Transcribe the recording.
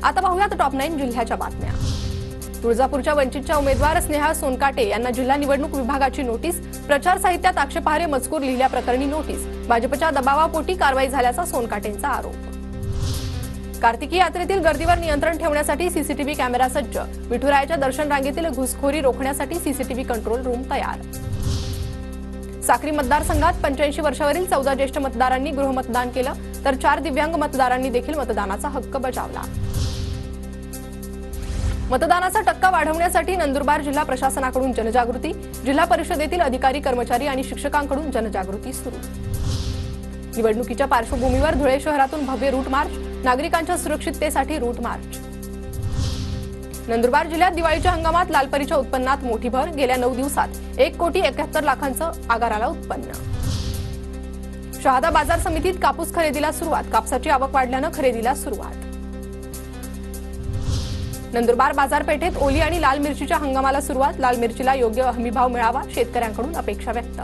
आता पाहूयात टॉप 9 जिल्ह्याच्या बातम्या। तुळजापूरच्या वंचितच्या उमेदवार स्नेहा सोनकाटे यांना जिल्हा निवडणूक विभागाची नोटीस। प्रचार साहित्यात आक्षेपार्ह मजकूर लिहिल्याप्रकरणी नोटीस। भाजपच्या दबावापोटी कारवाई झाल्याचा सोनकाटेंचा आरोप। कार्तिकी यात्रेतील गर्दीवर नियंत्रण ठेवण्यासाठी सीसीटीव्ही कॅमेरा सज्ज। विठुरायाच्या दर्शन रांगेतील घुसखोरी रोखण्यासाठी सीसीटीव्ही कंट्रोल रूम तयार। साक्री मतदारसंघात 85 वर्षावरील 14 ज्येष्ठ मतदारांनी गृहमतदान केलं, तर 4 दिव्यांग मतदारांनी देखील मतदानाचा हक्क बजावला। मतदानाचा टक्का वाढवण्यासाठी नंदुरबार जिल्हा प्रशासनाकडून जनजागृती। जिल्हा परिषदेतील अधिकारी, कर्मचारी आणि शिक्षकांकडून जनजागृती सुरू। निवडणुकीच्या पार्श्वभूमीवर धुळे शहरातून भव्य रूट मार्च। नागरिकांच्या सुरक्षिततेसाठी रूट मार्च। नंदुरबार जिल्ह्यात दिवाळीच्या हंगामात लालपरीच्या उत्पन्नात मोठी भर। गेल्या 9 दिवसात 1,71 लाखांचं आगाराला उत्पन्न। शहादा बाजार समितीत कापूस खरेदीला सुरुवात। कापसाची आवक वाढल्यानं खरेदीला सुरुवात। नंदुरबार बाजारपेठेत ओली आणि लाल मिरचीच्या हंगामाला सुरुवात। लाल मिरचीला योग्य हमीभाव मिळावा, शेतकऱ्यांकडून अपेक्षा व्यक्त।